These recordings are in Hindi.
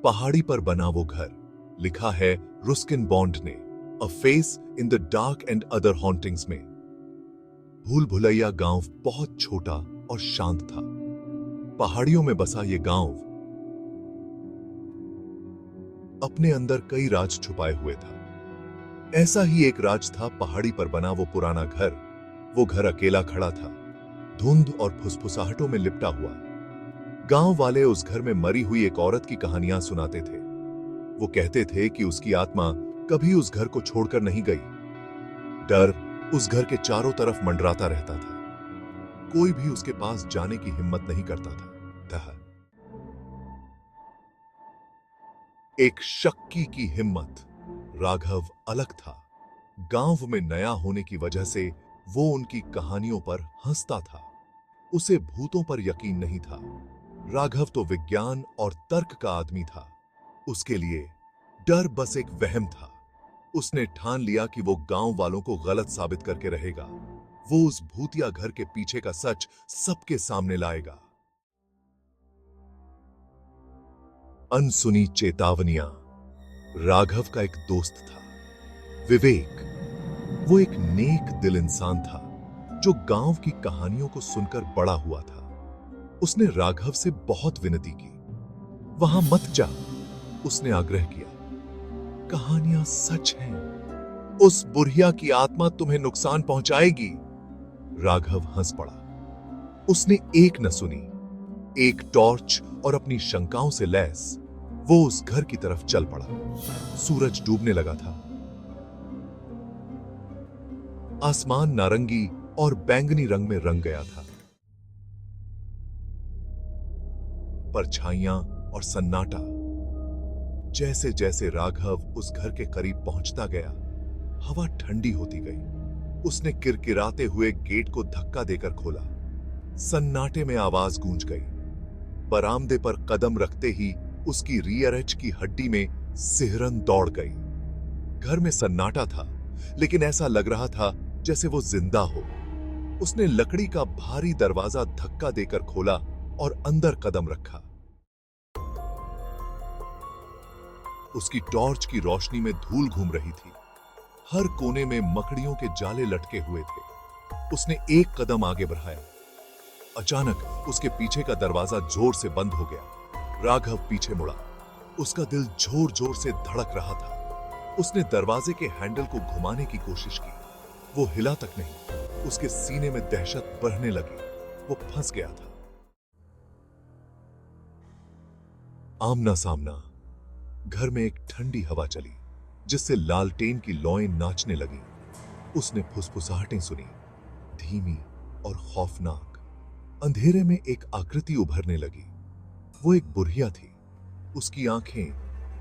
पहाड़ी पर बना वो घर, लिखा है रुस्किन बॉन्ड ने, अ face in the dark and other hauntings में। भूल भुलैया गांव बहुत छोटा और शांत था। पहाड़ियों में बसा ये गांव अपने अंदर कई राज छुपाए हुए था। ऐसा ही एक राज था पहाड़ी पर बना वो पुराना घर। वो घर अकेला खड़ा था, धुंध और फुसफुसाहटों में लिपटा हुआ। गांव वाले उस घर में मरी हुई एक औरत की कहानियां सुनाते थे। वो कहते थे कि उसकी आत्मा कभी उस घर को छोड़कर नहीं गई। डर उस घर के चारों तरफ मंडराता रहता था। कोई भी उसके पास जाने की हिम्मत नहीं करता था। एक शक्की की हिम्मत। राघव अलग था। गांव में नया होने की वजह से वो उनकी कहानियों पर हंसता था। उसे भूतों पर यकीन नहीं था। राघव तो विज्ञान और तर्क का आदमी था। उसके लिए डर बस एक वहम था। उसने ठान लिया कि वो गांव वालों को गलत साबित करके रहेगा। वो उस भूतिया घर के पीछे का सच सबके सामने लाएगा। अनसुनी चेतावनियां। राघव का एक दोस्त था, विवेक। वो एक नेक दिल इंसान था जो गांव की कहानियों को सुनकर बड़ा हुआ था। उसने राघव से बहुत विनती की, वहां मत जा। उसने आग्रह किया, कहानियां सच हैं, उस बुढ़िया की आत्मा तुम्हें नुकसान पहुंचाएगी। राघव हंस पड़ा। उसने एक न सुनी। एक टॉर्च और अपनी शंकाओं से लैस वो उस घर की तरफ चल पड़ा। सूरज डूबने लगा था। आसमान नारंगी और बैंगनी रंग में रंग गया था। परछाइयां और सन्नाटा। जैसे जैसे राघव उस घर के करीब पहुंचता गया, हवा ठंडी होती गई। उसने किरकिराते हुए गेट को धक्का देकर खोला। सन्नाटे में आवाज गूंज गई। बरामदे पर कदम रखते ही उसकी रियर एज की हड्डी में सिहरन दौड़ गई। घर में सन्नाटा था, लेकिन ऐसा लग रहा था जैसे वो जिंदा हो। उसने लकड़ी का भारी दरवाजा धक्का देकर खोला और अंदर कदम रखा। उसकी टॉर्च की रोशनी में धूल घूम रही थी। हर कोने में मकड़ियों के जाले लटके हुए थे। उसने एक कदम आगे बढ़ाया। अचानक उसके पीछे का दरवाजा जोर से बंद हो गया। राघव पीछे मुड़ा। उसका दिल जोर जोर से धड़क रहा था। उसने दरवाजे के हैंडल को घुमाने की कोशिश की। वो हिला तक नहीं। उसके सीने में दहशत बढ़ने लगी। वो फंस गया था। आमना सामना। घर में एक ठंडी हवा चली, जिससे लालटेन की लौएं नाचने लगी। उसने फुसफुसाहटें सुनी, धीमी और खौफनाक। अंधेरे में एक आकृति उभरने लगी। वो एक बुढ़िया थी। उसकी आंखें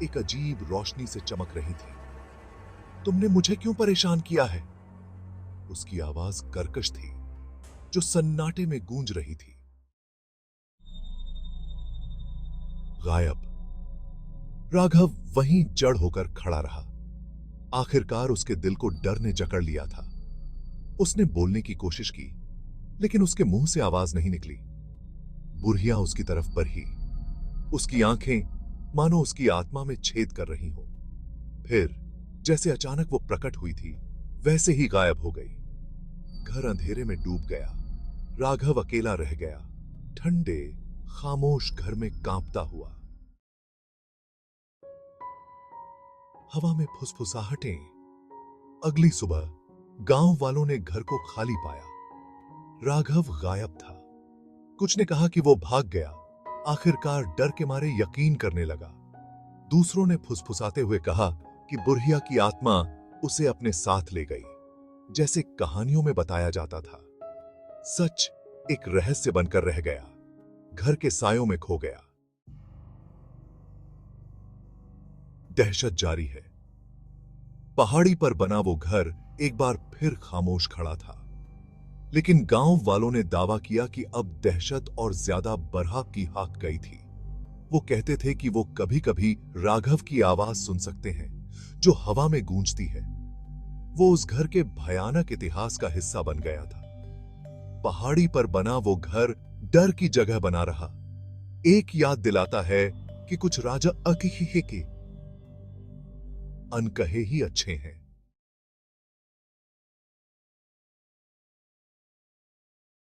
एक अजीब रोशनी से चमक रही थी। तुमने मुझे क्यों परेशान किया है? उसकी आवाज कर्कश थी, जो सन्नाटे में गूंज रही थी। गायब। राघव वहीं जड़ होकर खड़ा रहा। आखिरकार उसके दिल को डर ने जकड़ लिया था। उसने बोलने की कोशिश की, लेकिन उसके मुंह से आवाज नहीं निकली। बुढ़िया उसकी तरफ बढ़ी। उसकी आंखें मानो उसकी आत्मा में छेद कर रही हो। फिर जैसे अचानक वो प्रकट हुई थी, वैसे ही गायब हो गई। घर अंधेरे में डूब गया। राघव अकेला रह गया, ठंडे खामोश घर में कांपता हुआ। हवा में फुसफुसाहटें। अगली सुबह गांव वालों ने घर को खाली पाया। राघव गायब था। कुछ ने कहा कि वो भाग गया। आखिरकार डर के मारे यकीन करने लगा। दूसरों ने फुसफुसाते हुए कहा कि बुढ़िया की आत्मा उसे अपने साथ ले गई, जैसे कहानियों में बताया जाता था। सच एक रहस्य बनकर रह गया, घर के सायों में खो गया। दहशत जारी है। पहाड़ी पर बना वो घर एक बार फिर खामोश खड़ा था, लेकिन गांव वालों ने दावा किया कि अब दहशत और ज्यादा बरहा की हाक गई थी। वो कहते थे कि वो कभी-कभी राघव की आवाज सुन सकते हैं, जो हवा में गूंजती है। वो उस घर के भयानक इतिहास का हिस्सा बन गया था। पहाड़ी पर बना वो घर डर की जगह बना रहा। एक याद दिलाता है कि कुछ राजा अकहे के अनकहे ही अच्छे हैं।